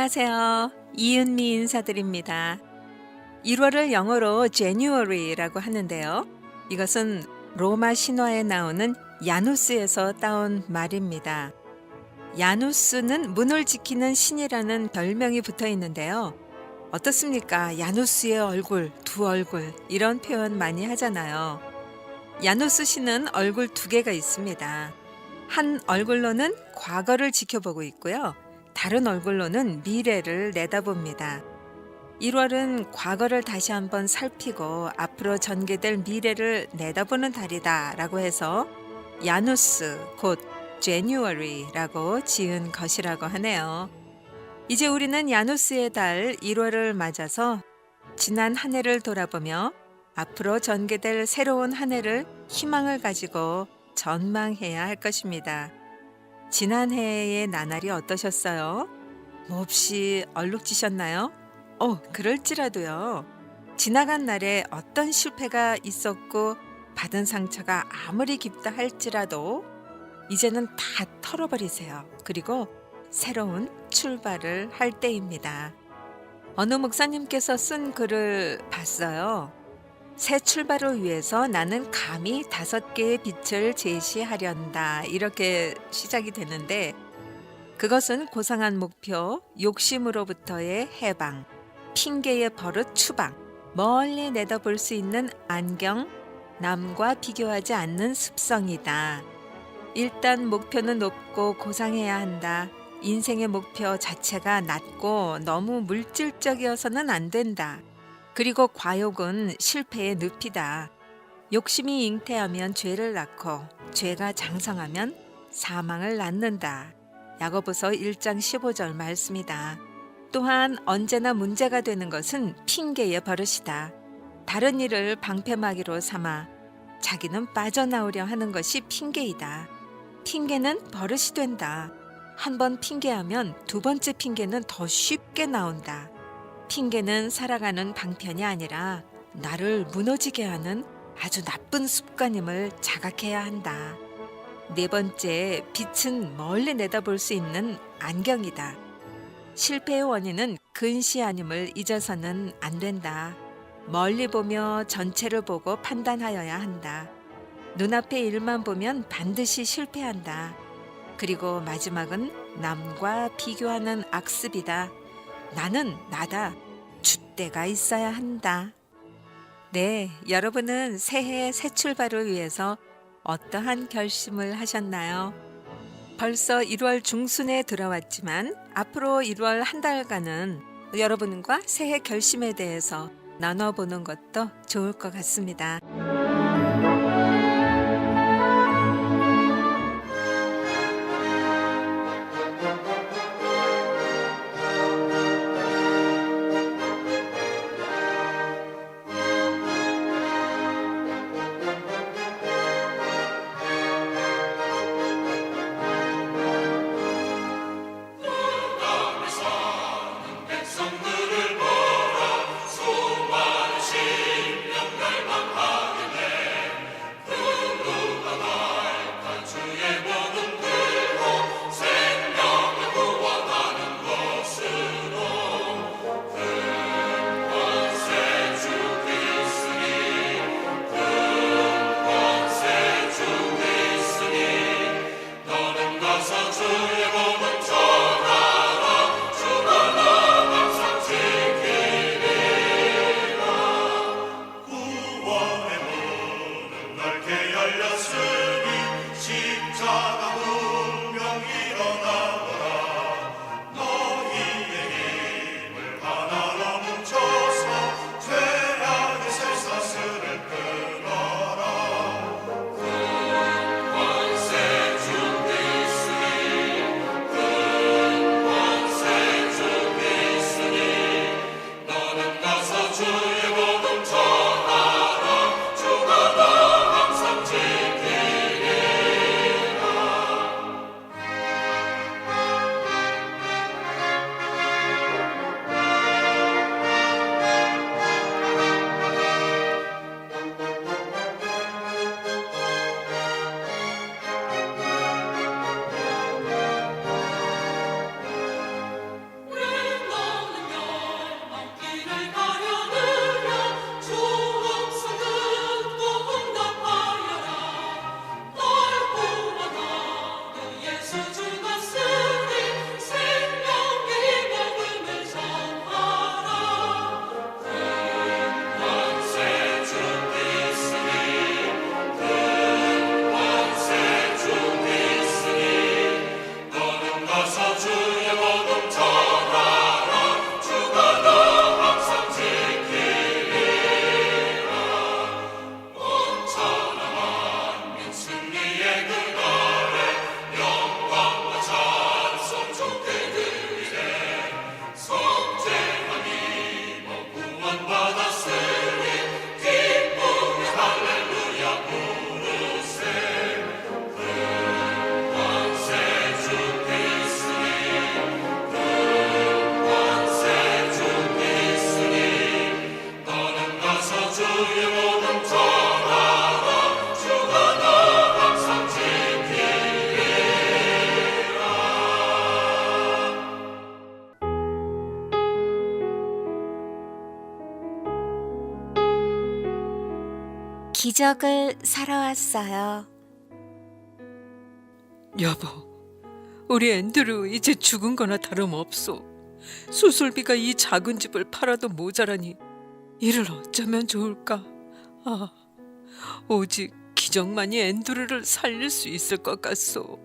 안녕하세요. 이은미 인사드립니다. 1월을 영어로 January라고 하는데요. 이것은 로마 신화에 나오는 야누스에서 따온 말입니다. 야누스는 문을 지키는 신이라는 별명이 붙어 있는데요. 어떻습니까? 야누스의 얼굴, 두 얼굴 이런 표현 많이 하잖아요. 야누스 신은 얼굴 두 개가 있습니다. 한 얼굴로는 과거를 지켜보고 있고요. 다른 얼굴로는 미래를 내다봅니다. 1월은 과거를 다시 한번 살피고 앞으로 전개될 미래를 내다보는 달이다라고 해서 야누스 곧 January라고 지은 것이라고 하네요. 이제 우리는 야누스의 달 1월을 맞아서 지난 한 해를 돌아보며 앞으로 전개될 새로운 한 해를 희망을 가지고 전망해야 할 것입니다. 지난 해의 나날이 어떠셨어요? 몹시 얼룩지셨나요? 그럴지라도요. 지나간 날에 어떤 실패가 있었고 받은 상처가 아무리 깊다 할지라도 이제는 다 털어버리세요. 그리고 새로운 출발을 할 때입니다. 어느 목사님께서 쓴 글을 봤어요. 새 출발을 위해서 나는 감히 5개의 빛을 제시하련다. 이렇게 시작이 되는데 그것은 고상한 목표, 욕심으로부터의 해방, 핑계의 버릇 추방, 멀리 내다볼 수 있는 안경, 남과 비교하지 않는 습성이다. 일단 목표는 높고 고상해야 한다. 인생의 목표 자체가 낮고 너무 물질적이어서는 안 된다. 그리고 과욕은 실패의 늪이다. 욕심이 잉태하면 죄를 낳고 죄가 장성하면 사망을 낳는다. 야고보서 1장 15절 말씀이다. 또한 언제나 문제가 되는 것은 핑계의 버릇이다. 다른 일을 방패막이로 삼아 자기는 빠져나오려 하는 것이 핑계이다. 핑계는 버릇이 된다. 한 번 핑계하면 두 번째 핑계는 더 쉽게 나온다. 핑계는 살아가는 방편이 아니라 나를 무너지게 하는 아주 나쁜 습관임을 자각해야 한다. 네 번째, 빛은 멀리 내다볼 수 있는 안경이다. 실패의 원인은 근시 아님을 잊어서는 안 된다. 멀리 보며 전체를 보고 판단하여야 한다. 눈앞의 일만 보면 반드시 실패한다. 그리고 마지막은 남과 비교하는 악습이다. 나는 나다. 줏대가 있어야 한다. 네, 여러분은 새해 새 출발을 위해서 어떠한 결심을 하셨나요? 벌써 1월 중순에 들어왔지만 앞으로 1월 한 달간은 여러분과 새해 결심에 대해서 나눠보는 것도 좋을 것 같습니다. 백성들을 보라 수많은 심령 갈망하게 기적을 사러 왔어요. 여보, 우리 앤드류 이제 죽은 거나 다름없소. 수술비가 이 작은 집을 팔아도 모자라니 이를 어쩌면 좋을까? 아, 오직 기적만이 앤드류를 살릴 수 있을 것 같소.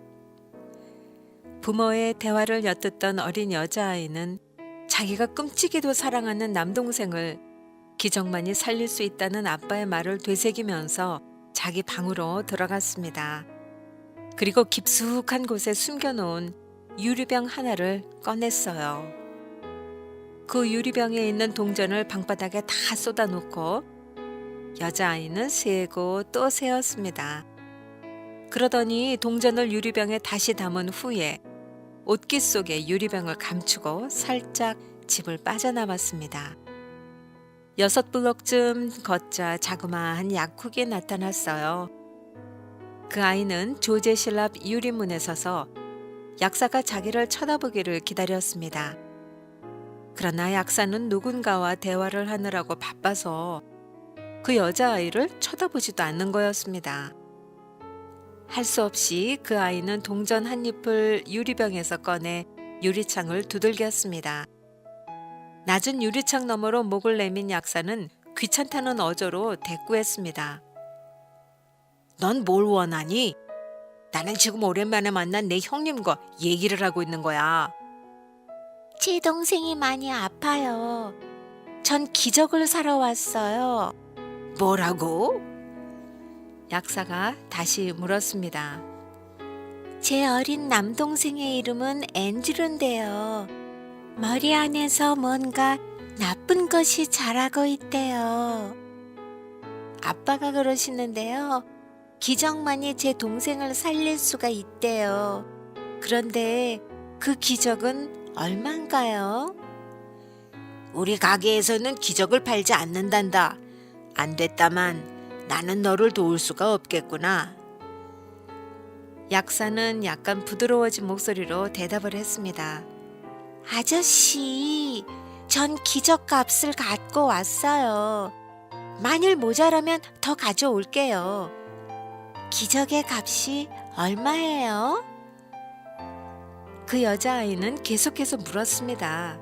부모의 대화를 엿듣던 어린 여자아이는 자기가 끔찍이도 사랑하는 남동생을 기적만이 살릴 수 있다는 아빠의 말을 되새기면서 자기 방으로 들어갔습니다. 그리고 깊숙한 곳에 숨겨놓은 유리병 하나를 꺼냈어요. 그 유리병에 있는 동전을 방바닥에 다 쏟아놓고 여자아이는 세고 또 세었습니다. 그러더니 동전을 유리병에 다시 담은 후에 옷깃 속에 유리병을 감추고 살짝 집을 빠져나왔습니다. 6블럭쯤 걷자 자그마한 약국이 나타났어요. 그 아이는 조제실랍 유리문에 서서 약사가 자기를 쳐다보기를 기다렸습니다. 그러나 약사는 누군가와 대화를 하느라고 바빠서 그 여자아이를 쳐다보지도 않는 거였습니다. 할 수 없이 그 아이는 동전 한 잎을 유리병에서 꺼내 유리창을 두들겼습니다. 낮은 유리창 너머로 목을 내민 약사는 귀찮다는 어조로 대꾸했습니다. 넌 뭘 원하니? 나는 지금 오랜만에 만난 내 형님과 얘기를 하고 있는 거야. 제 동생이 많이 아파요. 전 기적을 사러 왔어요. 뭐라고? 약사가 다시 물었습니다. 제 어린 남동생의 이름은 앤드류인데요. 머리 안에서 뭔가 나쁜 것이 자라고 있대요. 아빠가 그러시는데요. 기적만이 제 동생을 살릴 수가 있대요. 그런데 그 기적은 얼만가요? 우리 가게에서는 기적을 팔지 않는단다. 안 됐다만 나는 너를 도울 수가 없겠구나. 약사는 약간 부드러워진 목소리로 대답을 했습니다. 아저씨, 전 기적 값을 갖고 왔어요. 만일 모자라면 더 가져올게요. 기적의 값이 얼마예요? 그 여자아이는 계속해서 물었습니다.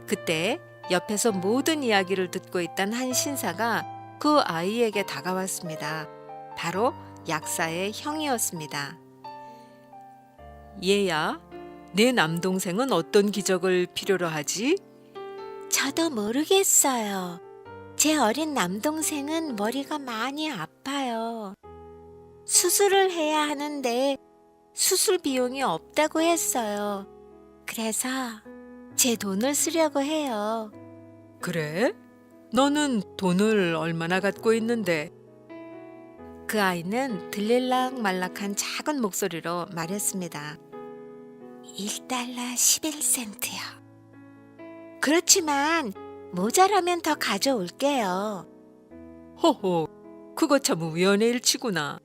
그때 옆에서 모든 이야기를 듣고 있던 한 신사가 그 아이에게 다가왔습니다. 바로 약사의 형이었습니다. 얘야, 내 남동생은 어떤 기적을 필요로 하지? 저도 모르겠어요. 제 어린 남동생은 머리가 많이 아파요. 수술을 해야 하는데 수술 비용이 없다고 했어요. 그래서 제 돈을 쓰려고 해요. 그래? 너는 돈을 얼마나 갖고 있는데? 그 아이는 들릴락 말락한 작은 목소리로 말했습니다. 1달러 11센트요. 그렇지만 모자라면 더 가져올게요. 호호, 그거 참 우연의 일치구나.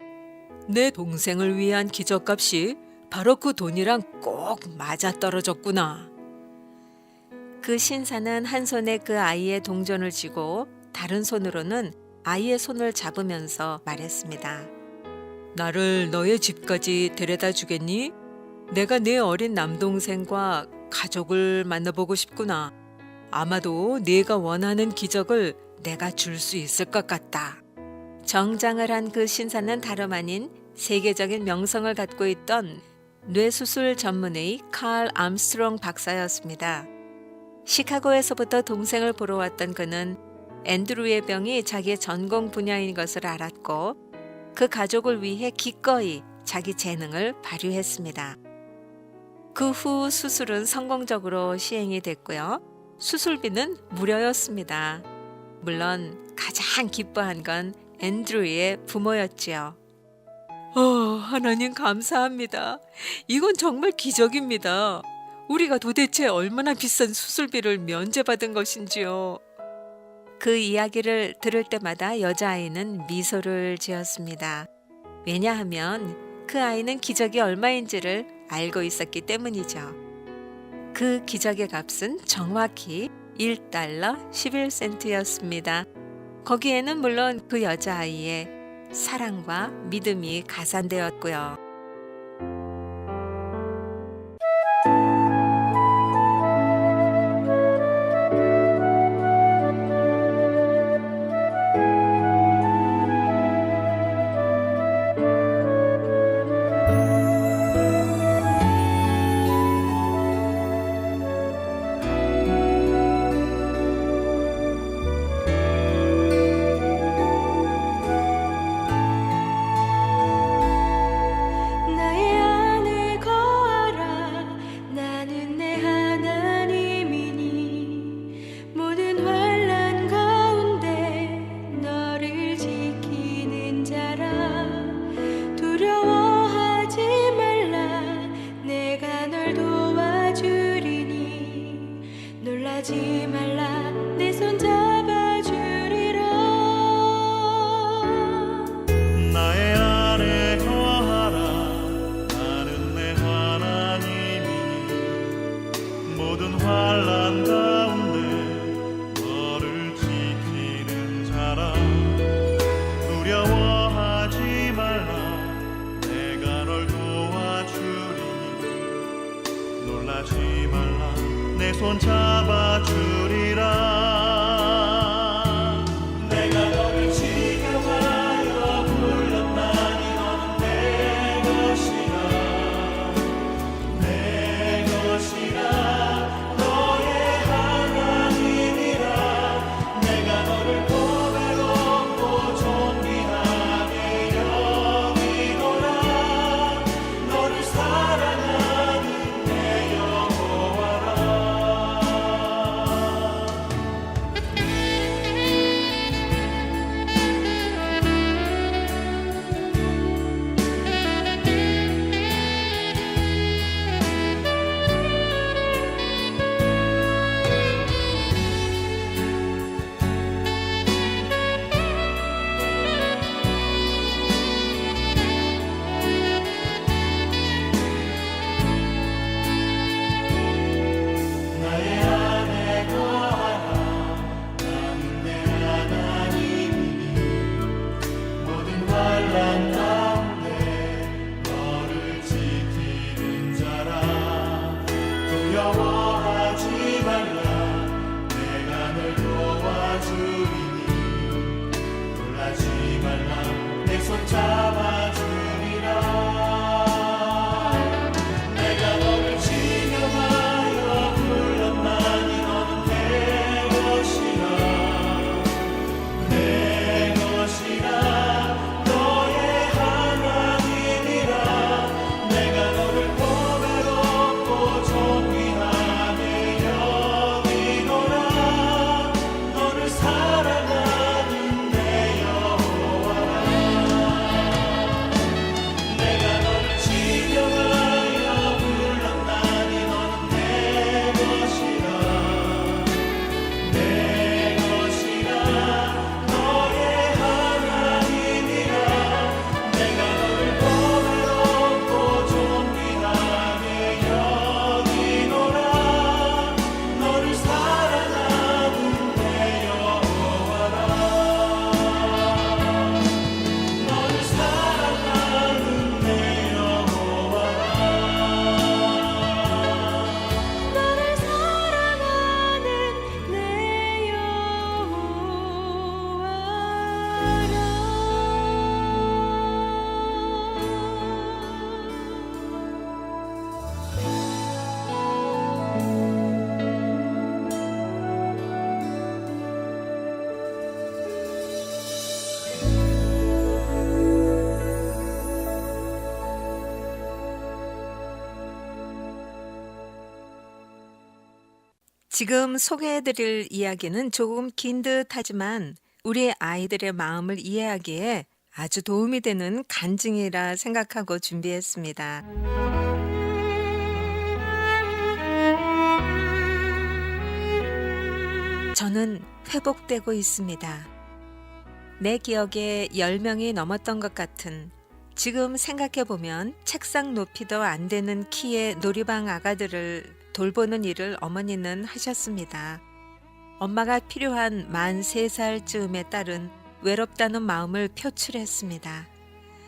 내 동생을 위한 기적값이 바로 그 돈이랑 꼭 맞아떨어졌구나. 그 신사는 한 손에 그 아이의 동전을 쥐고 다른 손으로는 아이의 손을 잡으면서 말했습니다. 나를 너의 집까지 데려다 주겠니? 내가 내 어린 남동생과 가족을 만나보고 싶구나. 아마도 네가 원하는 기적을 내가 줄 수 있을 것 같다. 정장을 한 그 신사는 다름 아닌 세계적인 명성을 갖고 있던 뇌수술 전문의 칼 암스트롱 박사였습니다. 시카고에서부터 동생을 보러 왔던 그는 앤드류의 병이 자기의 전공 분야인 것을 알았고 그 가족을 위해 기꺼이 자기 재능을 발휘했습니다. 그 후 수술은 성공적으로 시행이 됐고요. 수술비는 무료였습니다. 물론 가장 기뻐한 건 앤드류의 부모였지요. 하나님 감사합니다. 이건 정말 기적입니다. 우리가 도대체 얼마나 비싼 수술비를 면제받은 것인지요. 그 이야기를 들을 때마다 여자아이는 미소를 지었습니다. 왜냐하면 그 아이는 기적이 얼마인지를 알고 있었기 때문이죠. 그 기적의 값은 정확히 1달러 11센트였습니다. 거기에는 물론 그 여자아이의 사랑과 믿음이 가산되었고요. 나의 안에 거하라 나는 내 하나님이니 모든 환난 가운데 너를 지키는 자라 두려워하지 말라 내가 널 도와주리니 놀라지 말라 내 손 잡아주리라 나의 안에 거하라 나는 내 하나님이니 모든 환난 가운데 너를 지키는 자라 두려워하지 말라 내가 널 도와주리니 놀라지 말라 내 손 잡아주리라 내가 너를 지켜하여 불렀나니 너는 내 것이라 내 것이라 너의 하나님이라 내가 너를 보배롭고 존귀하게 여기노라 너를 사랑하는 내 여호와라 나의 안에 거하라 나는 내 하나님이니 모든 환난 가운데 너를 지키는 자라 두려워하지 말라 내가 널 도와주리니 놀라지 말라 내 손 잡아주리라 내가 너를 지켜하여 불렀나니 너는 내 것이라 내 것이라 너의 하나님이라 내가 너를 보배롭고 존귀하게 여기노라 너를 사랑하는 내 여호와라 내가 너를 지켜하여 불렀나니 너는 내 것이라 내 것이라 너의 하나님이라 내가 너를 보배롭고 존귀하게 여기노라 너를 사랑하는 내 여호와라 너를 사랑하는 내 여호와라 너를 사랑하는 내 지금 소개해드릴 이야기는 조금 긴 듯하지만 우리 아이들의 마음을 이해하기에 아주 도움이 되는 간증이라 생각하고 준비했습니다. 저는 회복되고 있습니다. 내 기억에 10명이 넘었던 것 같은 지금 생각해보면 책상 높이도 안 되는 키의 놀이방 아가들을 돌보는 일을 어머니는 하셨습니다. 엄마가 필요한 만 3살쯤의 딸은 외롭다는 마음을 표출했습니다.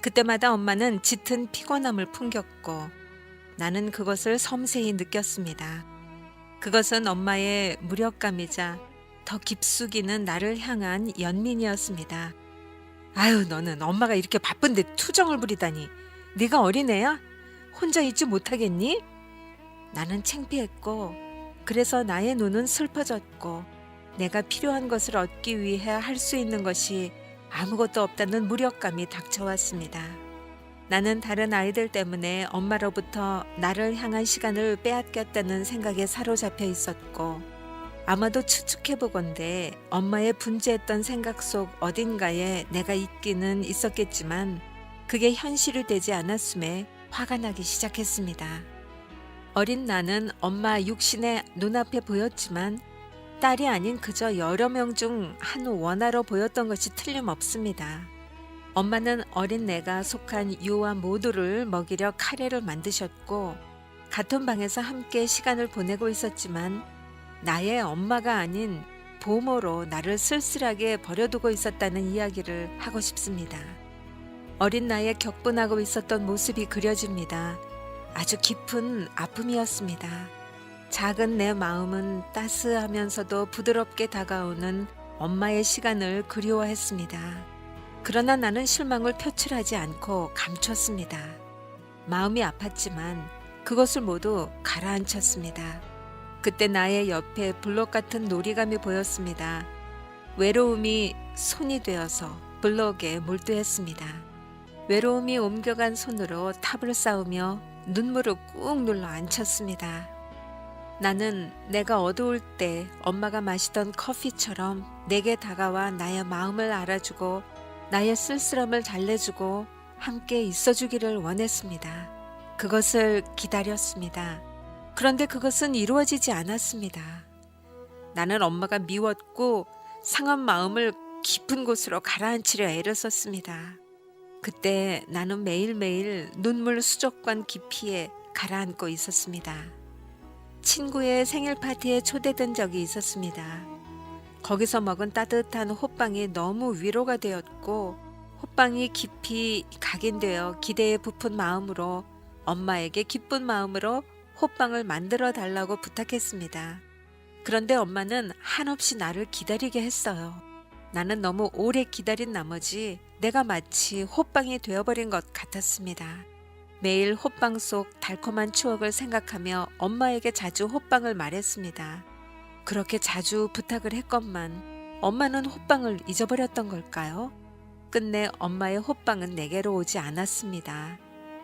그때마다 엄마는 짙은 피곤함을 풍겼고 나는 그것을 섬세히 느꼈습니다. 그것은 엄마의 무력감이자 더 깊숙이는 나를 향한 연민이었습니다. 아유, 너는 엄마가 이렇게 바쁜데 투정을 부리다니. 네가 어린애야? 혼자 있지 못하겠니? 나는 창피했고 그래서 나의 눈은 슬퍼졌고 내가 필요한 것을 얻기 위해 할 수 있는 것이 아무것도 없다는 무력감이 닥쳐왔습니다. 나는 다른 아이들 때문에 엄마로부터 나를 향한 시간을 빼앗겼다는 생각에 사로잡혀 있었고 아마도 추측해보건대 엄마의 분주했던 생각 속 어딘가에 내가 있기는 있었겠지만 그게 현실이 되지 않았음에 화가 나기 시작했습니다. 어린 나는 엄마 육신의 눈앞에 보였지만 딸이 아닌 그저 여러 명 중 한 원아로 보였던 것이 틀림없습니다. 엄마는 어린 내가 속한 유아 모두를 먹이려 카레를 만드셨고 같은 방에서 함께 시간을 보내고 있었지만 나의 엄마가 아닌 보모로 나를 쓸쓸하게 버려두고 있었다는 이야기를 하고 싶습니다. 어린 나이에 격분하고 있었던 모습이 그려집니다. 아주 깊은 아픔이었습니다. 작은 내 마음은 따스하면서도 부드럽게 다가오는 엄마의 시간을 그리워했습니다. 그러나 나는 실망을 표출하지 않고 감췄습니다. 마음이 아팠지만 그것을 모두 가라앉혔습니다. 그때 나의 옆에 블록 같은 놀이감이 보였습니다. 외로움이 손이 되어서 블록에 몰두했습니다. 외로움이 옮겨간 손으로 탑을 쌓으며 눈물을 꾹 눌러 앉혔습니다. 나는 내가 어두울 때 엄마가 마시던 커피처럼 내게 다가와 나의 마음을 알아주고 나의 쓸쓸함을 달래주고 함께 있어주기를 원했습니다. 그것을 기다렸습니다. 그런데 그것은 이루어지지 않았습니다. 나는 엄마가 미웠고 상한 마음을 깊은 곳으로 가라앉히려 애를 썼습니다. 그때 나는 매일매일 눈물 수족관 깊이에 가라앉고 있었습니다. 친구의 생일 파티에 초대된 적이 있었습니다. 거기서 먹은 따뜻한 호빵이 너무 위로가 되었고 호빵이 깊이 각인되어 기대에 부푼 마음으로 엄마에게 기쁜 마음으로 호빵을 만들어 달라고 부탁했습니다. 그런데 엄마는 한없이 나를 기다리게 했어요. 나는 너무 오래 기다린 나머지 내가 마치 호빵이 되어버린 것 같았습니다. 매일 호빵 속 달콤한 추억을 생각하며 엄마에게 자주 호빵을 말했습니다. 그렇게 자주 부탁을 했건만 엄마는 호빵을 잊어버렸던 걸까요? 끝내 엄마의 호빵은 내게로 오지 않았습니다.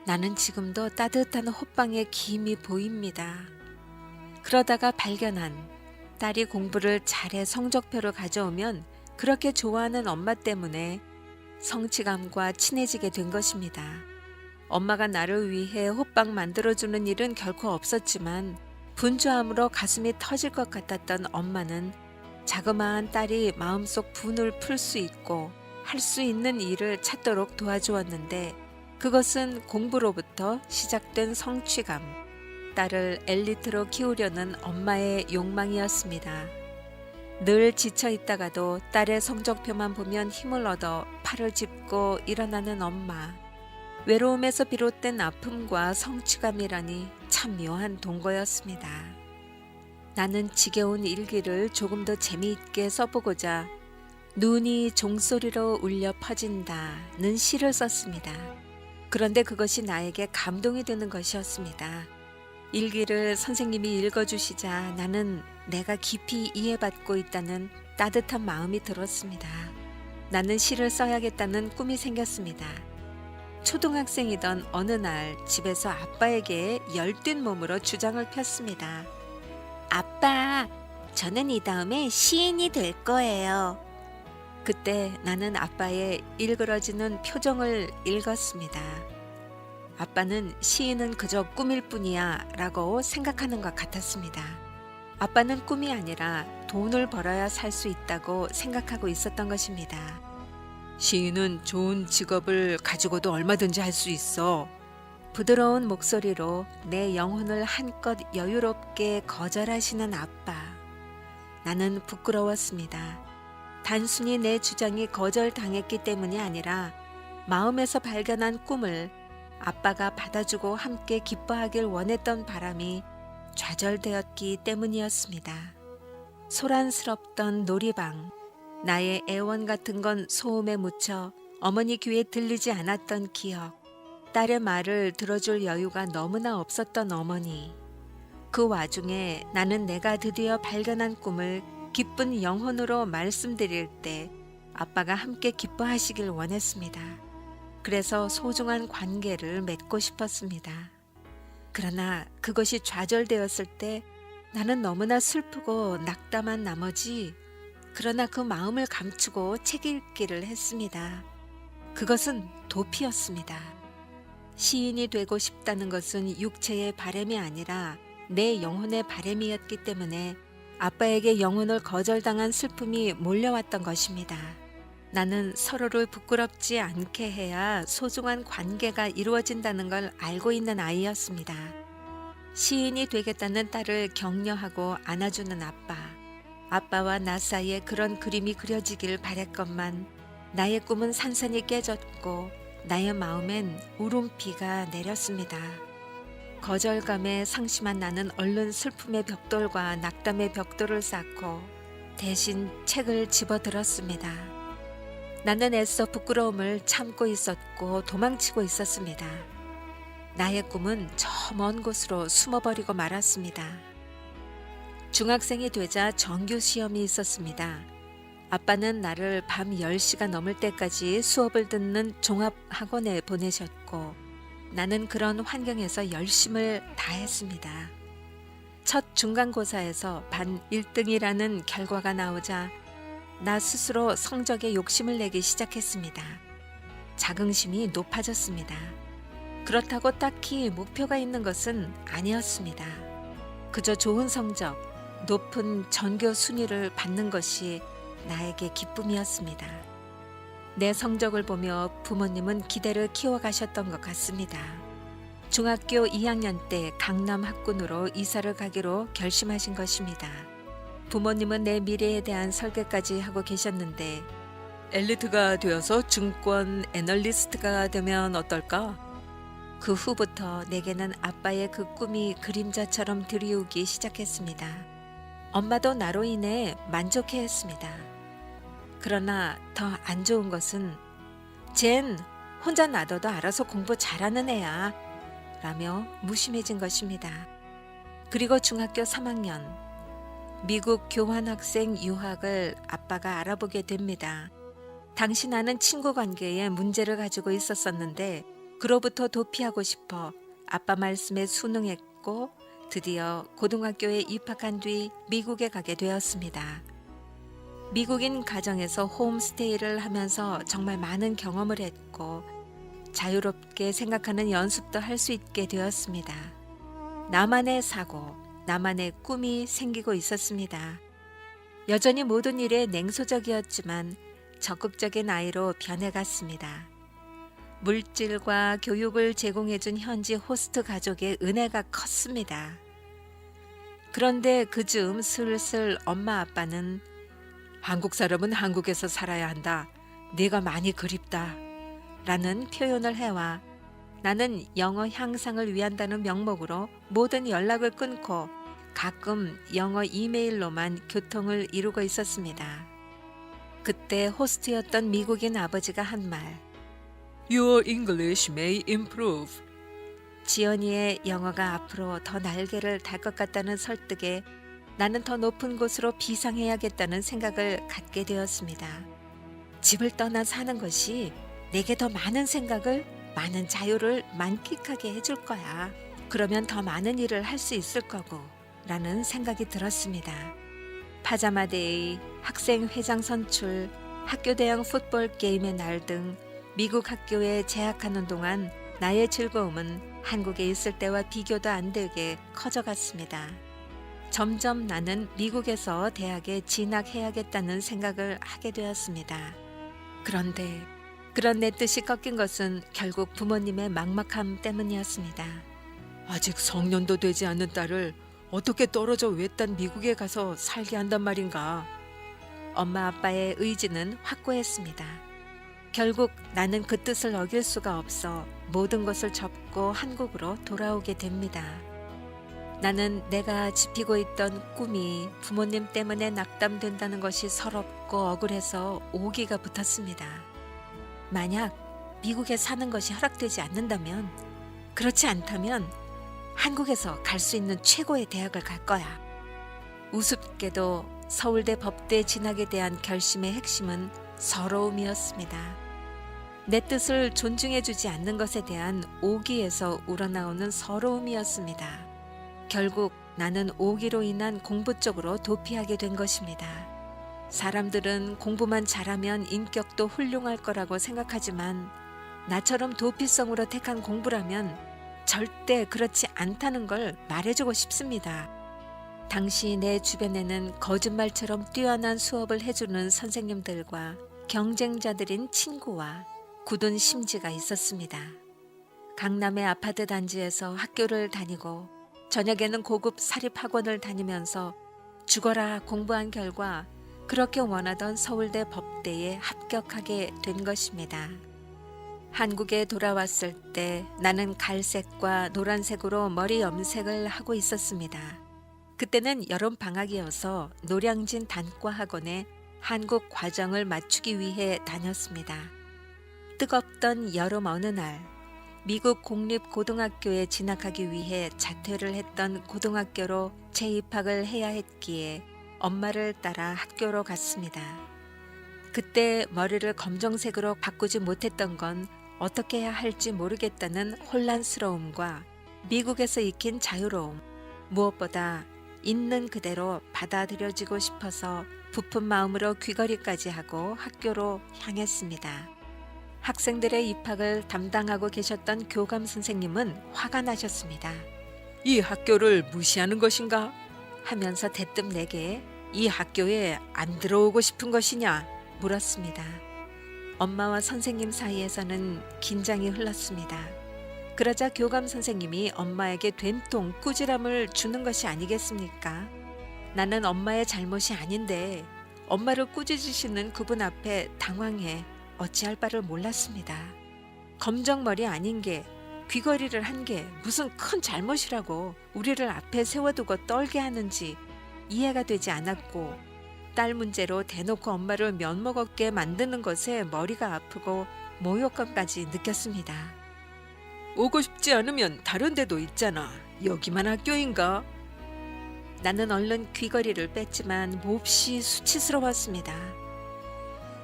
나는 지금도 따뜻한 호빵의 김이 보입니다. 그러다가 발견한 딸이 공부를 잘해 성적표를 가져오면 그렇게 좋아하는 엄마 때문에 성취감과 친해지게 된 것입니다. 엄마가 나를 위해 호빵 만들어주는 일은 결코 없었지만 분주함으로 가슴이 터질 것 같았던 엄마는 자그마한 딸이 마음속 분을 풀 수 있고 할 수 있는 일을 찾도록 도와주었는데 그것은 공부로부터 시작된 성취감, 딸을 엘리트로 키우려는 엄마의 욕망이었습니다. 늘 지쳐 있다가도 딸의 성적표만 보면 힘을 얻어 팔을 짚고 일어나는 엄마. 외로움에서 비롯된 아픔과 성취감이라니 참 묘한 동거였습니다. 나는 지겨운 일기를 조금 더 재미있게 써보고자 눈이 종소리로 울려 퍼진다는 시를 썼습니다. 그런데 그것이 나에게 감동이 되는 것이었습니다. 일기를 선생님이 읽어주시자 나는 내가 깊이 이해받고 있다는 따뜻한 마음이 들었습니다. 나는 시를 써야겠다는 꿈이 생겼습니다. 초등학생이던 어느 날 집에서 아빠에게 열띤 몸으로 주장을 폈습니다. 아빠, 저는 이 다음에 시인이 될 거예요. 그때 나는 아빠의 일그러지는 표정을 읽었습니다. 아빠는 시인은 그저 꿈일 뿐이야 라고 생각하는 것 같았습니다. 아빠는 꿈이 아니라 돈을 벌어야 살 수 있다고 생각하고 있었던 것입니다. 시인은 좋은 직업을 가지고도 얼마든지 할 수 있어. 부드러운 목소리로 내 영혼을 한껏 여유롭게 거절하시는 아빠. 나는 부끄러웠습니다. 단순히 내 주장이 거절당했기 때문이 아니라 마음에서 발견한 꿈을 아빠가 받아주고 함께 기뻐하길 원했던 바람이 좌절되었기 때문이었습니다. 소란스럽던 놀이방, 나의 애원 같은 건 소음에 묻혀 어머니 귀에 들리지 않았던 기억, 딸의 말을 들어줄 여유가 너무나 없었던 어머니. 그 와중에 나는 내가 드디어 발견한 꿈을 기쁜 영혼으로 말씀드릴 때 아빠가 함께 기뻐하시길 원했습니다. 그래서 소중한 관계를 맺고 싶었습니다. 그러나 그것이 좌절되었을 때 나는 너무나 슬프고 낙담한 나머지 그러나 그 마음을 감추고 책 읽기를 했습니다. 그것은 도피였습니다. 시인이 되고 싶다는 것은 육체의 바람이 아니라 내 영혼의 바람이었기 때문에 아빠에게 영혼을 거절당한 슬픔이 몰려왔던 것입니다. 나는 서로를 부끄럽지 않게 해야 소중한 관계가 이루어진다는 걸 알고 있는 아이였습니다. 시인이 되겠다는 딸을 격려하고 안아주는 아빠. 아빠와 나 사이에 그런 그림이 그려지길 바랬건만 나의 꿈은 산산이 깨졌고 나의 마음엔 울음비가 내렸습니다. 거절감에 상심한 나는 얼른 슬픔의 벽돌과 낙담의 벽돌을 쌓고 대신 책을 집어들었습니다. 나는 애써 부끄러움을 참고 있었고 도망치고 있었습니다. 나의 꿈은 저 먼 곳으로 숨어버리고 말았습니다. 중학생이 되자 정규 시험이 있었습니다. 아빠는 나를 밤 10시가 넘을 때까지 수업을 듣는 종합학원에 보내셨고 나는 그런 환경에서 열심을 다했습니다. 첫 중간고사에서 반 1등이라는 결과가 나오자 나 스스로 성적에 욕심을 내기 시작했습니다. 자긍심이 높아졌습니다. 그렇다고 딱히 목표가 있는 것은 아니었습니다. 그저 좋은 성적, 높은 전교 순위를 받는 것이 나에게 기쁨이었습니다. 내 성적을 보며 부모님은 기대를 키워가셨던 것 같습니다. 중학교 2학년 때 강남 학군으로 이사를 가기로 결심하신 것입니다. 부모님은 내 미래에 대한 설계까지 하고 계셨는데 엘리트가 되어서 증권 애널리스트가 되면 어떨까? 그 후부터 내게는 아빠의 그 꿈이 그림자처럼 드리우기 시작했습니다. 엄마도 나로 인해 만족해했습니다. 그러나 더 안 좋은 것은 쟨 혼자 놔둬도 알아서 공부 잘하는 애야 라며 무심해진 것입니다. 그리고 중학교 3학년 미국 교환학생 유학을 아빠가 알아보게 됩니다. 당시 나는 친구 관계에 문제를 가지고 있었었는데 그로부터 도피하고 싶어 아빠 말씀에 순응했고 드디어 고등학교에 입학한 뒤 미국에 가게 되었습니다. 미국인 가정에서 홈스테이를 하면서 정말 많은 경험을 했고 자유롭게 생각하는 연습도 할 수 있게 되었습니다. 나만의 사고, 나만의 꿈이 생기고 있었습니다. 여전히 모든 일에 냉소적이었지만 적극적인 아이로 변해갔습니다. 물질과 교육을 제공해준 현지 호스트 가족의 은혜가 컸습니다. 그런데 그즈음 슬슬 엄마 아빠는 한국 사람은 한국에서 살아야 한다. 네가 많이 그립다. 라는 표현을 해와 나는 영어 향상을 위한다는 명목으로 모든 연락을 끊고 가끔 영어 이메일로만 교통을 이루고 있었습니다. 그때 호스트였던 미국인 아버지가 한 말. Your English may improve. 지연이의 영어가 앞으로 더 날개를 달 것 같다는 설득에 나는 더 높은 곳으로 비상해야겠다는 생각을 갖게 되었습니다. 집을 떠나 사는 것이 내게 더 많은 생각을, 많은 자유를 만끽하게 해줄 거야. 그러면 더 많은 일을 할 수 있을 거고 라는 생각이 들었습니다. 파자마 데이, 학생 회장 선출, 학교 대항 풋볼 게임의 날 등 미국 학교에 재학하는 동안 나의 즐거움은 한국에 있을 때와 비교도 안 되게 커져갔습니다. 점점 나는 미국에서 대학에 진학해야겠다는 생각을 하게 되었습니다. 그런데 그런 내 뜻이 꺾인 것은 결국 부모님의 막막함 때문이었습니다. 아직 성년도 되지 않는 딸을 어떻게 떨어져 외딴 미국에 가서 살게 한단 말인가? 엄마 아빠의 의지는 확고했습니다. 결국 나는 그 뜻을 어길 수가 없어 모든 것을 접고 한국으로 돌아오게 됩니다. 나는 내가 지피고 있던 꿈이 부모님 때문에 낙담된다는 것이 서럽고 억울해서 오기가 붙었습니다. 만약 미국에 사는 것이 허락되지 않는다면, 그렇지 않다면 한국에서 갈 수 있는 최고의 대학을 갈 거야. 우습게도 서울대 법대 진학에 대한 결심의 핵심은 서러움이었습니다. 내 뜻을 존중해주지 않는 것에 대한 오기에서 우러나오는 서러움이었습니다. 결국 나는 오기로 인한 공부 쪽으로 도피하게 된 것입니다. 사람들은 공부만 잘하면 인격도 훌륭할 거라고 생각하지만 나처럼 도피성으로 택한 공부라면 절대 그렇지 않다는 걸 말해주고 싶습니다. 당시 내 주변에는 거짓말처럼 뛰어난 수업을 해주는 선생님들과 경쟁자들인 친구와 굳은 심지가 있었습니다. 강남의 아파트 단지에서 학교를 다니고 저녁에는 고급 사립학원을 다니면서 죽어라 공부한 결과 그렇게 원하던 서울대 법대에 합격하게 된 것입니다. 한국에 돌아왔을 때 나는 갈색과 노란색으로 머리 염색을 하고 있었습니다. 그때는 여름 방학이어서 노량진 단과학원에 한국 과정을 맞추기 위해 다녔습니다. 뜨겁던 여름 어느 날 미국 공립고등학교에 진학하기 위해 자퇴를 했던 고등학교로 재입학을 해야 했기에 엄마를 따라 학교로 갔습니다. 그때 머리를 검정색으로 바꾸지 못했던 건 어떻게 해야 할지 모르겠다는 혼란스러움과 미국에서 익힌 자유로움, 무엇보다 있는 그대로 받아들여지고 싶어서 부푼 마음으로 귀걸이까지 하고 학교로 향했습니다. 학생들의 입학을 담당하고 계셨던 교감 선생님은 화가 나셨습니다. 이 학교를 무시하는 것인가? 하면서 대뜸 내게 이 학교에 안 들어오고 싶은 것이냐? 물었습니다. 엄마와 선생님 사이에서는 긴장이 흘렀습니다. 그러자 교감 선생님이 엄마에게 된통 꾸지람을 주는 것이 아니겠습니까? 나는 엄마의 잘못이 아닌데 엄마를 꾸짖으시는 그분 앞에 당황해 어찌할 바를 몰랐습니다. 검정머리 아닌 게 귀걸이를 한 게 무슨 큰 잘못이라고 우리를 앞에 세워두고 떨게 하는지 이해가 되지 않았고 딸 문제로 대놓고 엄마를 면목없게 만드는 것에 머리가 아프고 모욕감까지 느꼈습니다. 오고 싶지 않으면 다른 데도 있잖아. 여기만 학교인가? 나는 얼른 귀걸이를 뺐지만 몹시 수치스러웠습니다.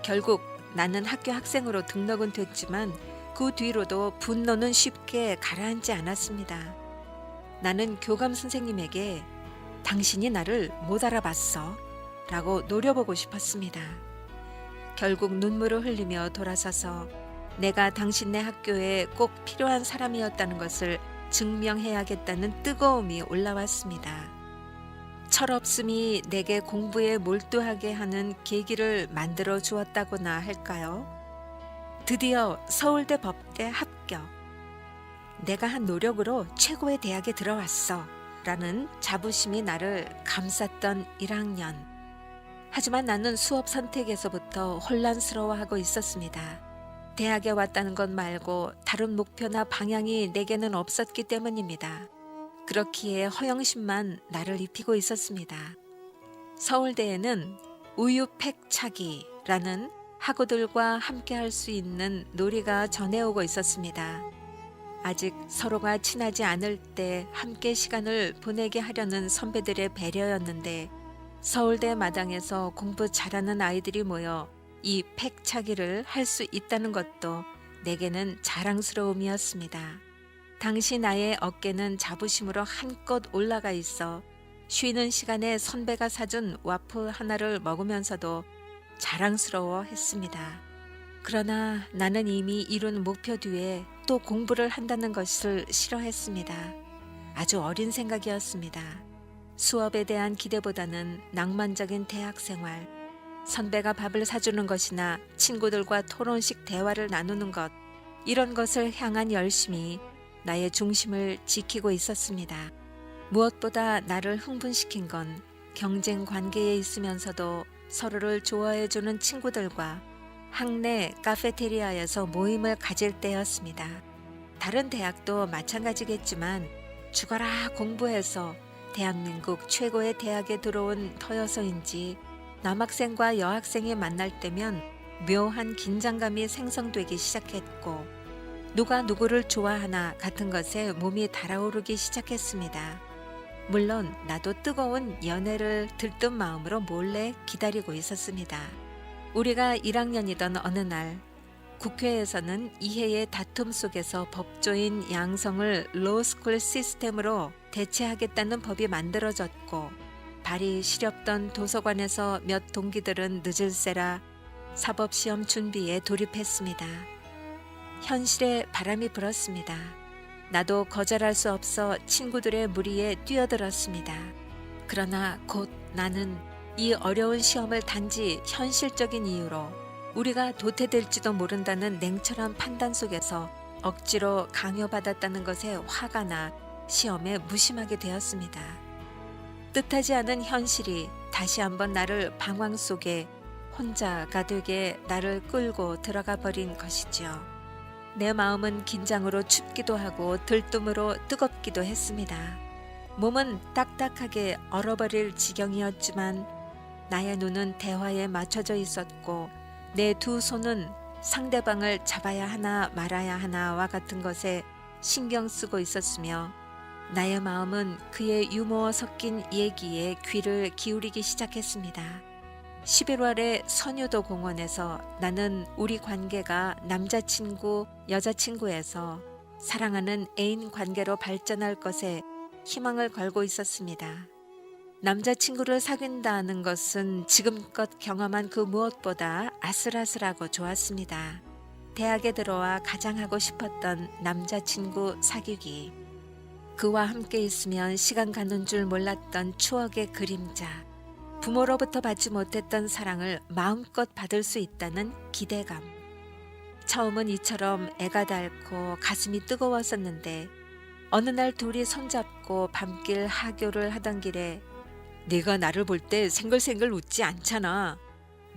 결국 나는 학교 학생으로 등록은 됐지만 그 뒤로도 분노는 쉽게 가라앉지 않았습니다. 나는 교감 선생님에게 당신이 나를 못 알아봤어 라고 노려보고 싶었습니다. 결국 눈물을 흘리며 돌아서서 내가 당신네 학교에 꼭 필요한 사람이었다는 것을 증명해야겠다는 뜨거움이 올라왔습니다. 철없음이 내게 공부에 몰두하게 하는 계기를 만들어 주었다고나 할까요? 드디어 서울대 법대 합격. 내가 한 노력으로 최고의 대학에 들어왔어 라는 자부심이 나를 감쌌던 1학년. 하지만 나는 수업 선택에서부터 혼란스러워하고 있었습니다. 대학에 왔다는 것 말고 다른 목표나 방향이 내게는 없었기 때문입니다. 그렇기에 허영심만 나를 입히고 있었습니다. 서울대에는 우유팩차기라는 학우들과 함께 할 수 있는 놀이가 전해오고 있었습니다. 아직 서로가 친하지 않을 때 함께 시간을 보내게 하려는 선배들의 배려였는데 서울대 마당에서 공부 잘하는 아이들이 모여 이 팩차기를 할 수 있다는 것도 내게는 자랑스러움이었습니다. 당시 나의 어깨는 자부심으로 한껏 올라가 있어 쉬는 시간에 선배가 사준 와플 하나를 먹으면서도 자랑스러워 했습니다. 그러나 나는 이미 이룬 목표 뒤에 또 공부를 한다는 것을 싫어했습니다. 아주 어린 생각이었습니다. 수업에 대한 기대보다는 낭만적인 대학 생활, 선배가 밥을 사주는 것이나 친구들과 토론식 대화를 나누는 것, 이런 것을 향한 열심이 나의 중심을 지키고 있었습니다. 무엇보다 나를 흥분시킨 건 경쟁 관계에 있으면서도 서로를 좋아해주는 친구들과 학내 카페테리아에서 모임을 가질 때였습니다. 다른 대학도 마찬가지겠지만 죽어라 공부해서 대한민국 최고의 대학에 들어온 터여서인지 남학생과 여학생이 만날 때면 묘한 긴장감이 생성되기 시작했고 누가 누구를 좋아하나 같은 것에 몸이 달아오르기 시작했습니다. 물론 나도 뜨거운 연애를 들뜬 마음으로 몰래 기다리고 있었습니다. 우리가 1학년이던 어느 날 국회에서는 이해의 다툼 속에서 법조인 양성을 로스쿨 시스템으로 대체하겠다는 법이 만들어졌고 발이 시렵던 도서관에서 몇 동기들은 늦을세라 사법시험 준비에 돌입했습니다. 현실에 바람이 불었습니다. 나도 거절할 수 없어 친구들의 무리에 뛰어들었습니다. 그러나 곧 나는 이 어려운 시험을 단지 현실적인 이유로 우리가 도태될지도 모른다는 냉철한 판단 속에서 억지로 강요받았다는 것에 화가 나 시험에 무심하게 되었습니다. 뜻하지 않은 현실이 다시 한번 나를 방황 속에 혼자가 되게 나를 끌고 들어가 버린 것이지요. 내 마음은 긴장으로 춥기도 하고 들뜸으로 뜨겁기도 했습니다. 몸은 딱딱하게 얼어버릴 지경이었지만 나의 눈은 대화에 맞춰져 있었고 내 두 손은 상대방을 잡아야 하나 말아야 하나와 같은 것에 신경 쓰고 있었으며 나의 마음은 그의 유머와 섞인 얘기에 귀를 기울이기 시작했습니다. 11월의 선유도 공원에서 나는 우리 관계가 남자친구, 여자친구에서 사랑하는 애인 관계로 발전할 것에 희망을 걸고 있었습니다. 남자친구를 사귄다는 것은 지금껏 경험한 그 무엇보다 아슬아슬하고 좋았습니다. 대학에 들어와 가장 하고 싶었던 남자친구 사귀기. 그와 함께 있으면 시간 가는 줄 몰랐던 추억의 그림자. 부모로부터 받지 못했던 사랑을 마음껏 받을 수 있다는 기대감. 처음은 이처럼 애가 닳고 가슴이 뜨거웠었는데 어느 날 둘이 손잡고 밤길 하교를 하던 길에 네가 나를 볼 때 생글생글 웃지 않잖아.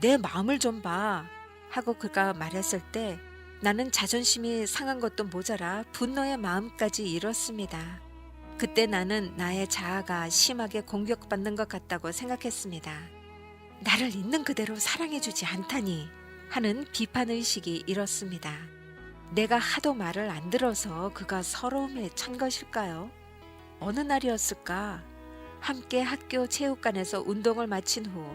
내 마음을 좀 봐. 하고 그가 말했을 때 나는 자존심이 상한 것도 모자라 분노의 마음까지 잃었습니다. 그때 나는 나의 자아가 심하게 공격받는 것 같다고 생각했습니다. 나를 있는 그대로 사랑해주지 않다니 하는 비판의식이 일었습니다. 내가 하도 말을 안 들어서 그가 서러움에 찬 것일까요? 어느 날이었을까? 함께 학교 체육관에서 운동을 마친 후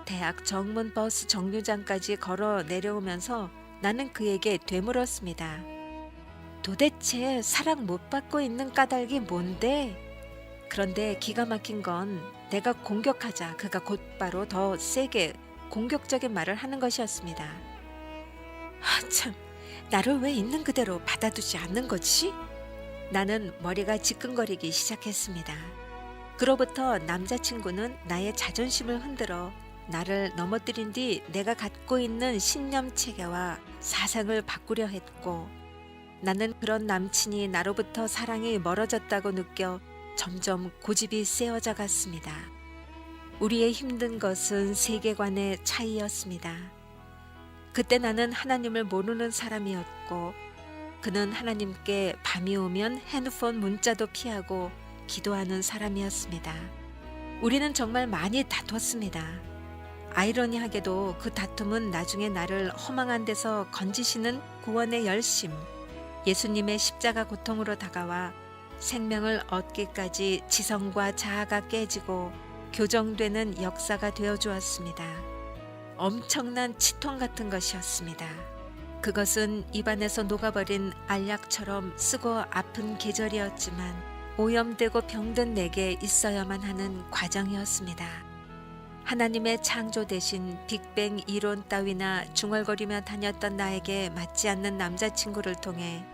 대학 정문 버스 정류장까지 걸어 내려오면서 나는 그에게 되물었습니다. 도대체 사랑 못 받고 있는 까닭이 뭔데? 그런데 기가 막힌 건 내가 공격하자 그가 곧바로 더 세게 공격적인 말을 하는 것이었습니다. 참, 나를 왜 있는 그대로 받아두지 않는 거지? 나는 머리가 지끈거리기 시작했습니다. 그로부터 남자친구는 나의 자존심을 흔들어 나를 넘어뜨린 뒤 내가 갖고 있는 신념 체계와 사상을 바꾸려 했고 나는 그런 남친이 나로부터 사랑이 멀어졌다고 느껴 점점 고집이 세워져 갔습니다. 우리의 힘든 것은 세계관의 차이였습니다. 그때 나는 하나님을 모르는 사람이었고 그는 하나님께 밤이 오면 핸드폰 문자도 피하고 기도하는 사람이었습니다. 우리는 정말 많이 다퉜습니다. 아이러니하게도 그 다툼은 나중에 나를 허망한 데서 건지시는 구원의 열심, 예수님의 십자가 고통으로 다가와 생명을 얻기까지 지성과 자아가 깨지고 교정되는 역사가 되어 주었습니다. 엄청난 치통 같은 것이었습니다. 그것은 입안에서 녹아버린 알약처럼 쓰고 아픈 계절이었지만 오염되고 병든 내게 있어야만 하는 과정이었습니다. 하나님의 창조 대신 빅뱅 이론 따위나 중얼거리며 다녔던 나에게 맞지 않는 남자친구를 통해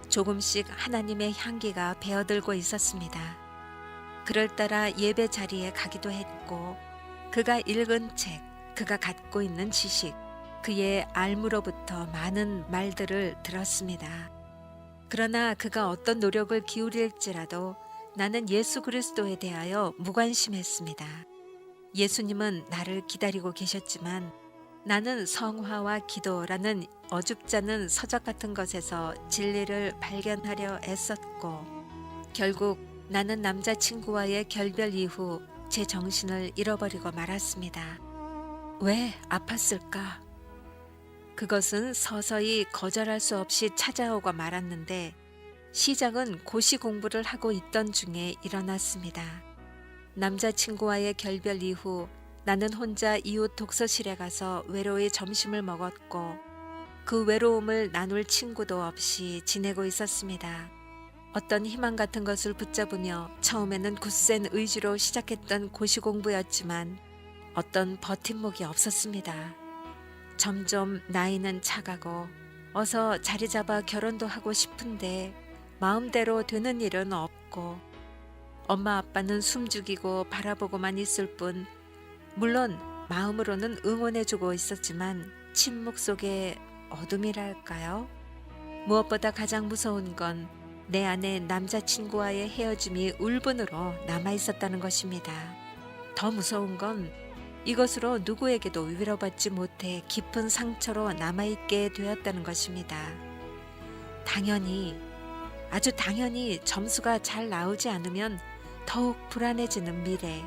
조금씩 하나님의 향기가 배어들고 있었습니다. 그를 따라 예배 자리에 가기도 했고 그가 읽은 책, 그가 갖고 있는 지식, 그의 알무로부터 많은 말들을 들었습니다. 그러나 그가 어떤 노력을 기울일지라도 나는 예수 그리스도에 대하여 무관심했습니다. 예수님은 나를 기다리고 계셨지만 나는 성화와 기도라는 어줍잖은 서적 같은 것에서 진리를 발견하려 애썼고 결국 나는 남자친구와의 결별 이후 제 정신을 잃어버리고 말았습니다. 왜 아팠을까? 그것은 서서히 거절할 수 없이 찾아오고 말았는데 시작은 고시 공부를 하고 있던 중에 일어났습니다. 남자친구와의 결별 이후 나는 혼자 이웃 독서실에 가서 외로이 점심을 먹었고 그 외로움을 나눌 친구도 없이 지내고 있었습니다. 어떤 희망 같은 것을 붙잡으며 처음에는 굳센 의지로 시작했던 고시 공부였지만 어떤 버팀목이 없었습니다. 점점 나이는 차가고 어서 자리 잡아 결혼도 하고 싶은데 마음대로 되는 일은 없고 엄마 아빠는 숨죽이고 바라보고만 있을 뿐 물론 마음으로는 응원해주고 있었지만 침묵 속에 어둠이랄까요? 무엇보다 가장 무서운 건 내 안에 남자친구와의 헤어짐이 울분으로 남아있었다는 것입니다. 더 무서운 건 이것으로 누구에게도 위로받지 못해 깊은 상처로 남아있게 되었다는 것입니다. 당연히, 아주 당연히 점수가 잘 나오지 않으면 더욱 불안해지는 미래.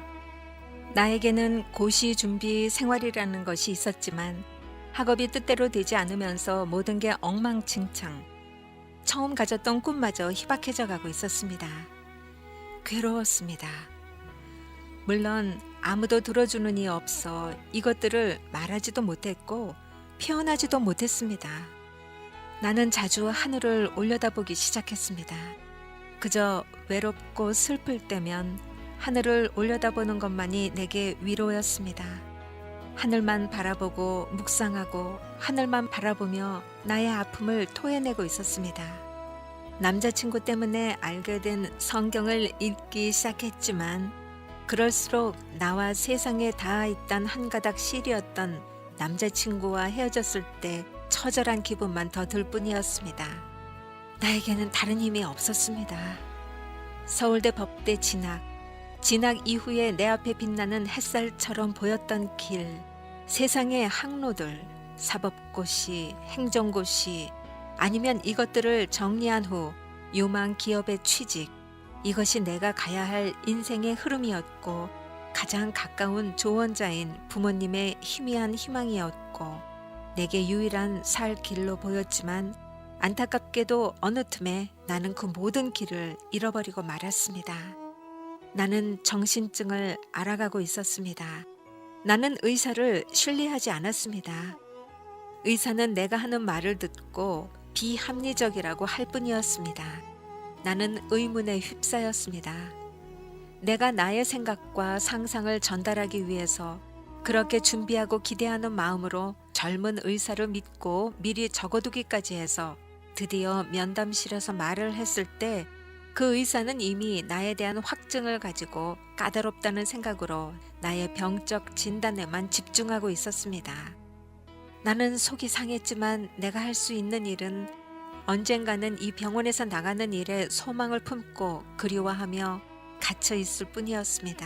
나에게는 고시 준비 생활이라는 것이 있었지만 학업이 뜻대로 되지 않으면서 모든 게 엉망진창. 처음 가졌던 꿈마저 희박해져 가고 있었습니다. 괴로웠습니다. 물론 아무도 들어주는 이 없어 이것들을 말하지도 못했고 표현하지도 못했습니다. 나는 자주 하늘을 올려다보기 시작했습니다. 그저 외롭고 슬플 때면 하늘을 올려다보는 것만이 내게 위로였습니다. 하늘만 바라보고 묵상하고 하늘만 바라보며 나의 아픔을 토해내고 있었습니다. 남자친구 때문에 알게 된 성경을 읽기 시작했지만 그럴수록 나와 세상에 닿아 있던 한 가닥 실이었던 남자친구와 헤어졌을 때 처절한 기분만 더 들 뿐이었습니다. 나에게는 다른 힘이 없었습니다. 서울대 법대 진학 이후에 내 앞에 빛나는 햇살처럼 보였던 길, 세상의 항로들, 사법고시, 행정고시, 아니면 이것들을 정리한 후 유망 기업의 취직, 이것이 내가 가야 할 인생의 흐름이었고 가장 가까운 조언자인 부모님의 희미한 희망이었고 내게 유일한 살 길로 보였지만 안타깝게도 어느 틈에 나는 그 모든 길을 잃어버리고 말았습니다. 나는 정신증을 알아가고 있었습니다. 나는 의사를 신뢰하지 않았습니다. 의사는 내가 하는 말을 듣고 비합리적이라고 할 뿐이었습니다. 나는 의문에 휩싸였습니다. 내가 나의 생각과 상상을 전달하기 위해서 그렇게 준비하고 기대하는 마음으로 젊은 의사를 믿고 미리 적어두기까지 해서 드디어 면담실에서 말을 했을 때 그 의사는 이미 나에 대한 확증을 가지고 까다롭다는 생각으로 나의 병적 진단에만 집중하고 있었습니다. 나는 속이 상했지만 내가 할 수 있는 일은 언젠가는 이 병원에서 나가는 일에 소망을 품고 그리워하며 갇혀 있을 뿐이었습니다.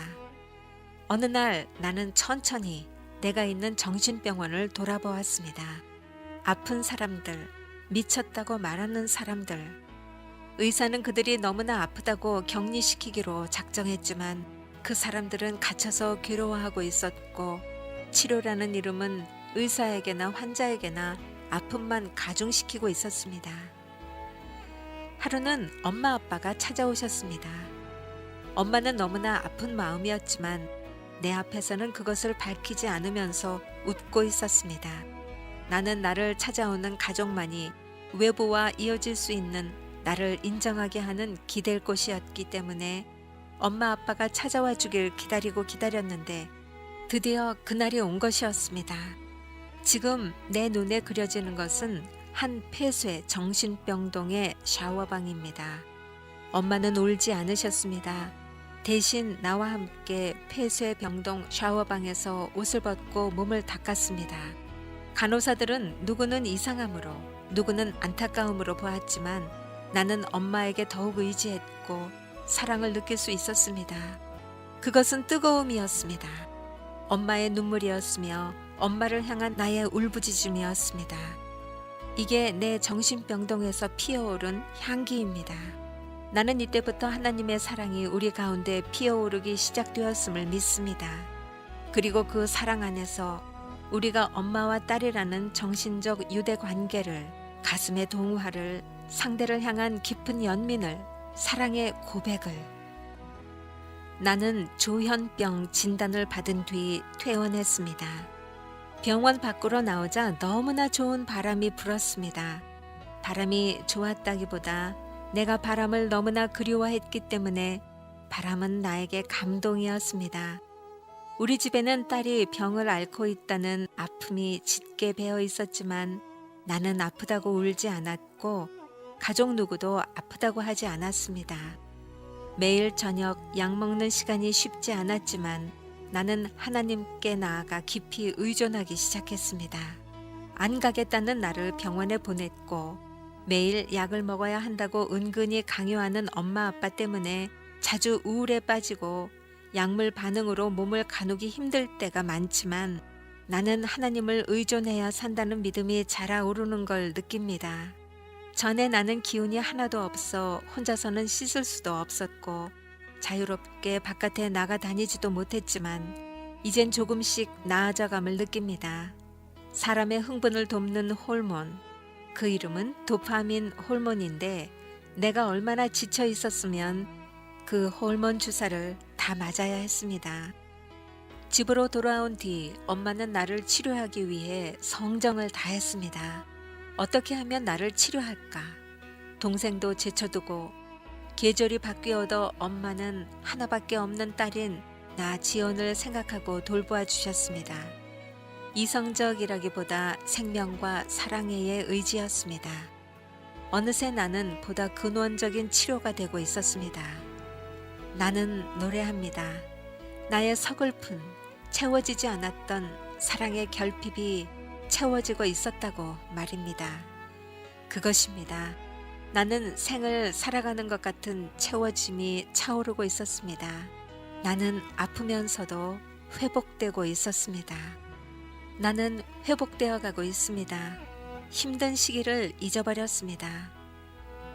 어느 날 나는 천천히 내가 있는 정신병원을 돌아보았습니다. 아픈 사람들, 미쳤다고 말하는 사람들, 의사는 그들이 너무나 아프다고 격리시키기로 작정했지만 그 사람들은 갇혀서 괴로워하고 있었고 치료라는 이름은 의사에게나 환자에게나 아픔만 가중시키고 있었습니다. 하루는 엄마 아빠가 찾아오셨습니다. 엄마는 너무나 아픈 마음이었지만 내 앞에서는 그것을 밝히지 않으면서 웃고 있었습니다. 나는 나를 찾아오는 가족만이 외부와 이어질 수 있는 나를 인정하게 하는 기댈 곳이었기 때문에 엄마 아빠가 찾아와 주길 기다렸는데 드디어 그날이 온 것이었습니다. 지금 내 눈에 그려지는 것은 한 폐쇄 정신병동의 샤워방입니다. 엄마는 울지 않으셨습니다. 대신 나와 함께 폐쇄 병동 샤워방에서 옷을 벗고 몸을 닦았습니다. 간호사들은 누구는 이상함으로 누구는 안타까움으로 보았지만 나는 엄마에게 더욱 의지했고 사랑을 느낄 수 있었습니다. 그것은 뜨거움이었습니다. 엄마의 눈물이었으며 엄마를 향한 나의 울부짖음이었습니다. 이게 내 정신병동에서 피어오른 향기입니다. 나는 이때부터 하나님의 사랑이 우리 가운데 피어오르기 시작되었음을 믿습니다. 그리고 그 사랑 안에서 우리가 엄마와 딸이라는 정신적 유대 관계를, 가슴의 동화를, 상대를 향한 깊은 연민을, 사랑의 고백을. 나는 조현병 진단을 받은 뒤 퇴원했습니다. 병원 밖으로 나오자 너무나 좋은 바람이 불었습니다. 바람이 좋았다기보다 내가 바람을 너무나 그리워했기 때문에 바람은 나에게 감동이었습니다. 우리 집에는 딸이 병을 앓고 있다는 아픔이 짙게 배어 있었지만 나는 아프다고 울지 않았고 가족 누구도 아프다고 하지 않았습니다. 매일 저녁 약 먹는 시간이 쉽지 않았지만 나는 하나님께 나아가 깊이 의존하기 시작했습니다. 안 가겠다는 나를 병원에 보냈고 매일 약을 먹어야 한다고 은근히 강요하는 엄마 아빠 때문에 자주 우울에 빠지고 약물 반응으로 몸을 가누기 힘들 때가 많지만 나는 하나님을 의존해야 산다는 믿음이 자라오르는 걸 느낍니다. 전에 나는 기운이 하나도 없어 혼자서는 씻을 수도 없었고 자유롭게 바깥에 나가 다니지도 못했지만 이젠 조금씩 나아져감을 느낍니다. 사람의 흥분을 돕는 호르몬, 그 이름은 도파민 호르몬인데 내가 얼마나 지쳐 있었으면 그 호르몬 주사를 다 맞아야 했습니다. 집으로 돌아온 뒤 엄마는 나를 치료하기 위해 성정을 다했습니다. 어떻게 하면 나를 치료할까? 동생도 제쳐두고 계절이 바뀌어도 엄마는 하나밖에 없는 딸인 나 지연을 생각하고 돌보아 주셨습니다. 이성적이라기보다 생명과 사랑의 의지였습니다. 어느새 나는 보다 근원적인 치료가 되고 있었습니다. 나는 노래합니다. 나의 서글픈, 채워지지 않았던 사랑의 결핍이 채워지고 있었다고 말입니다. 그것입니다. 나는 생을 살아가는 것 같은 채워짐이 차오르고 있었습니다. 나는 아프면서도 회복되고 있었습니다. 나는 회복되어 가고 있습니다. 힘든 시기를 잊어버렸습니다.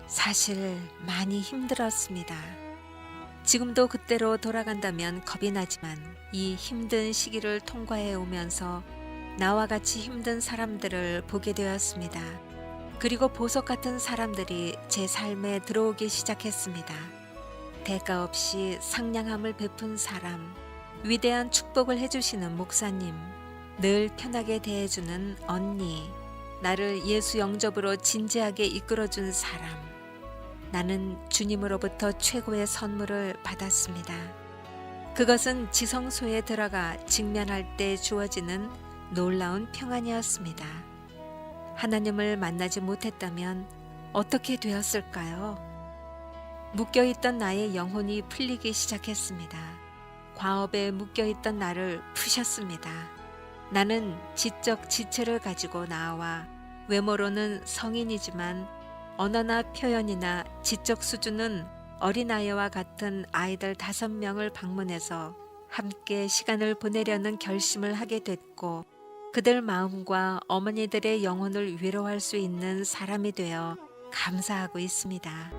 사실 많이 힘들었습니다. 지금도 그때로 돌아간다면 겁이 나지만 이 힘든 시기를 통과해 오면서 나와 같이 힘든 사람들을 보게 되었습니다. 그리고 보석 같은 사람들이 제 삶에 들어오기 시작했습니다. 대가 없이 상냥함을 베푼 사람, 위대한 축복을 해주시는 목사님, 늘 편하게 대해주는 언니, 나를 예수 영접으로 진지하게 이끌어준 사람. 나는 주님으로부터 최고의 선물을 받았습니다. 그것은 지성소에 들어가 직면할 때 주어지는 놀라운 평안이었습니다. 하나님을 만나지 못했다면 어떻게 되었을까요? 묶여있던 나의 영혼이 풀리기 시작했습니다. 과업에 묶여있던 나를 푸셨습니다. 나는 지적 지체를 가지고 나와 외모로는 성인이지만 언어나 표현이나 지적 수준은 어린아이와 같은 아이들 5명을 방문해서 함께 시간을 보내려는 결심을 하게 됐고 그들 마음과 어머니들의 영혼을 위로할 수 있는 사람이 되어 감사하고 있습니다.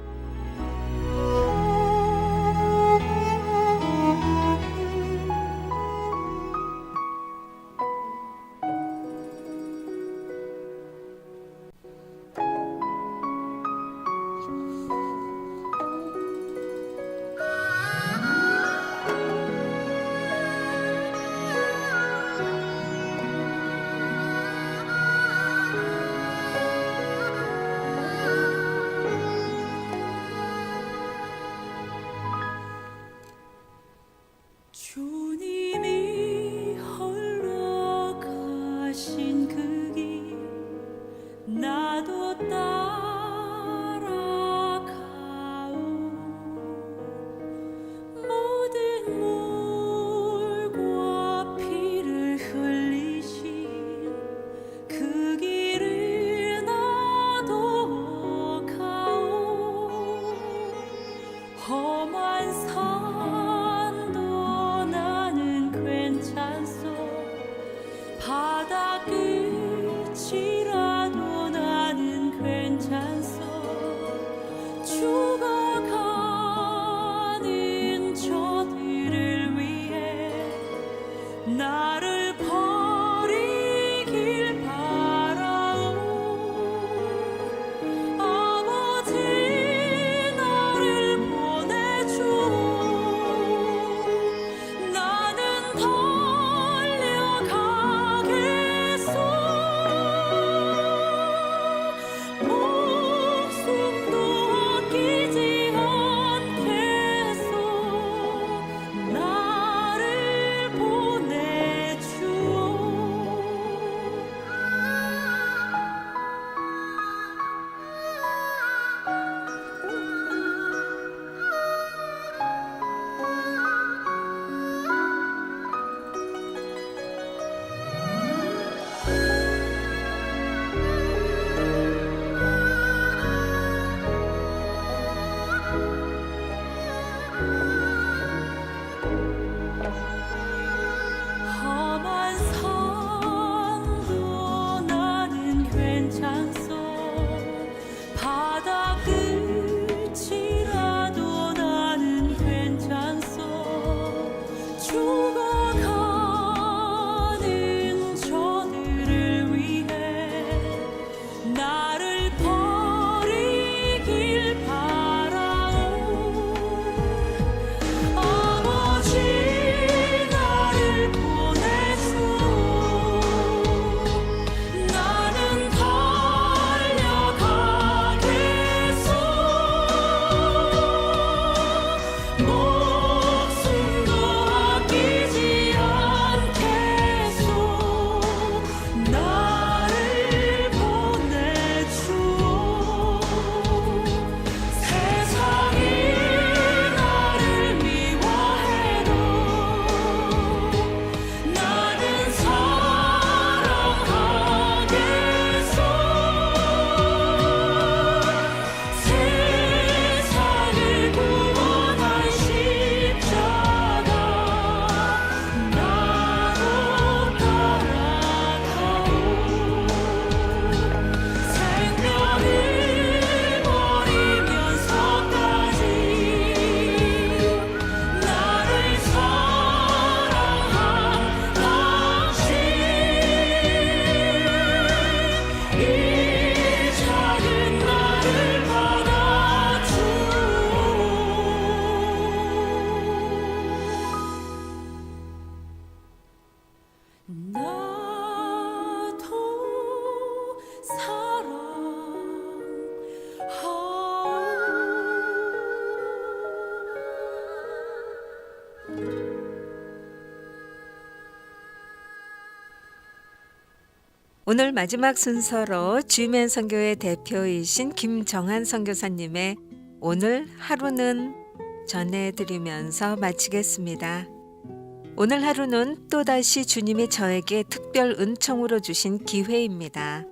주님이 홀로 가신 그 길 나도 따라가오 모든 물과 피를 흘리신 그 길을 나도 가오 험한 산도 나는 괜찮소 오늘 마지막 순서로 주면 선교회 대표이신 김정한 선교사님의 오늘 하루는 전해드리면서 마치겠습니다. 오늘 하루는 또다시 주님이 저에게 특별 은총으로 주신 기회입니다.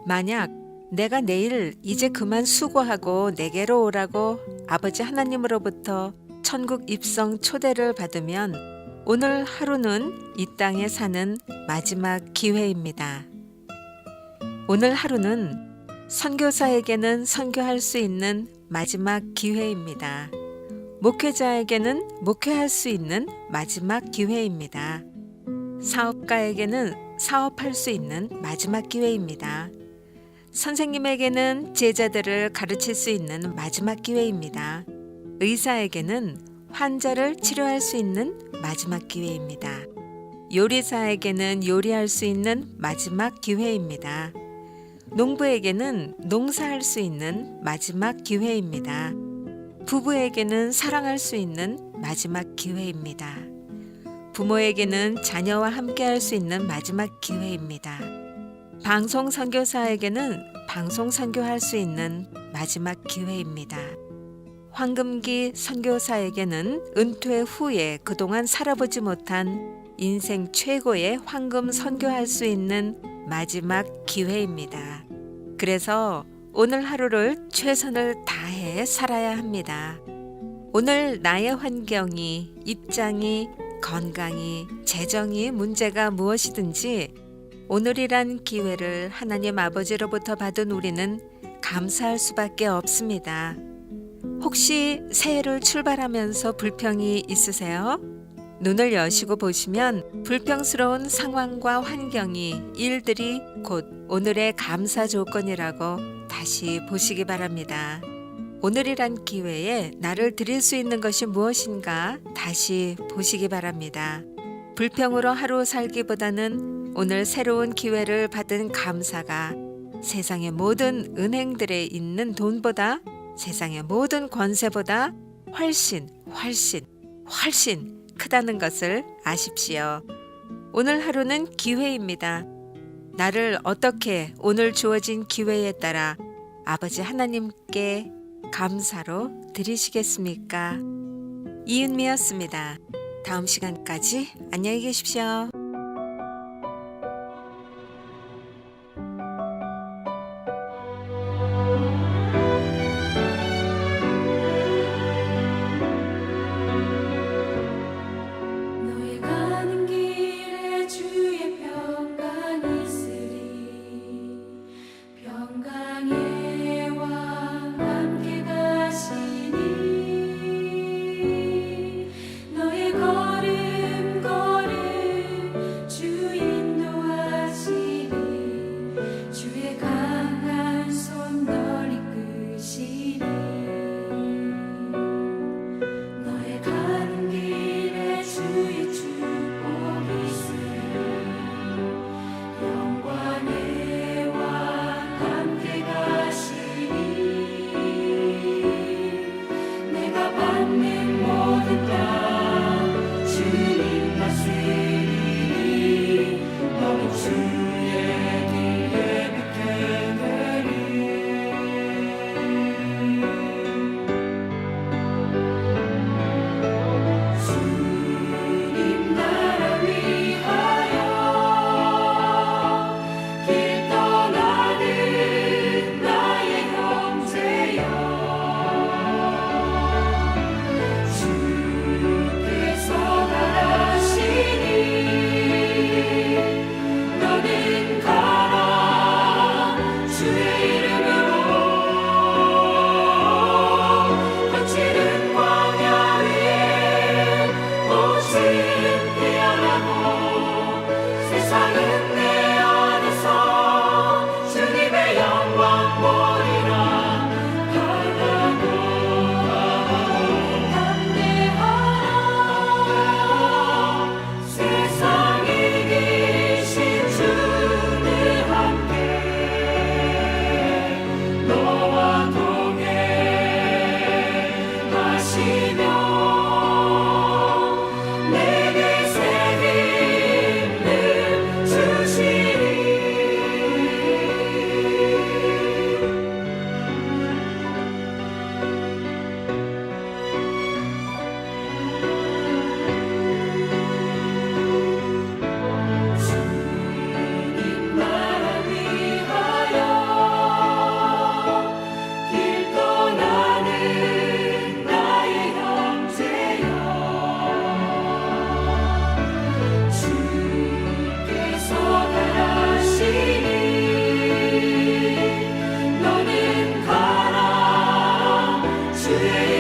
만약 내가 내일 이제 그만 수고하고 내게로 오라고 아버지 하나님으로부터 천국 입성 초대를 받으면 오늘 하루는 이 땅에 사는 마지막 기회입니다. 오늘 하루는 선교사에게는 선교할 수 있는 마지막 기회입니다. 목회자에게는 목회할 수 있는 마지막 기회입니다. 사업가에게는 사업할 수 있는 마지막 기회입니다. 선생님에게는 제자들을 가르칠 수 있는 마지막 기회입니다. 의사에게는 환자를 치료할 수 있는 마지막 기회입니다. 요리사에게는 요리할 수 있는 마지막 기회입니다. 농부에게는 농사할 수 있는 마지막 기회입니다. 부부에게는 사랑할 수 있는 마지막 기회입니다. 부모에게는 자녀와 함께 할 수 있는 마지막 기회입니다. 방송 선교사에게는 방송 선교할 수 있는 마지막 기회입니다. 황금기 선교사에게는 은퇴 후에 그동안 살아보지 못한 인생 최고의 황금 선교할 수 있는 마지막 기회입니다. 그래서 오늘 하루를 최선을 다해 살아야 합니다. 오늘 나의 환경이, 입장이, 건강이, 재정이 문제가 무엇이든지 오늘이란 기회를 하나님 아버지로부터 받은 우리는 감사할 수밖에 없습니다. 혹시 새해를 출발하면서 불평이 있으세요? 눈을 여시고 보시면 불평스러운 상황과 환경이, 일들이 곧 오늘의 감사 조건이라고 다시 보시기 바랍니다. 오늘이란 기회에 나를 드릴 수 있는 것이 무엇인가 다시 보시기 바랍니다. 불평으로 하루 살기보다는 오늘 새로운 기회를 받은 감사가 세상의 모든 은행들에 있는 돈보다, 세상의 모든 권세보다 훨씬 크다는 것을 아십시오. 오늘 하루는 기회입니다. 나를 어떻게 오늘 주어진 기회에 따라 아버지 하나님께 감사로 드리시겠습니까? 이은미였습니다. 다음 시간까지 안녕히 계십시오. 너의 가는 길에 주의 평강이 있으리 평강의 왕 함께 가시니 너의 걸음 주의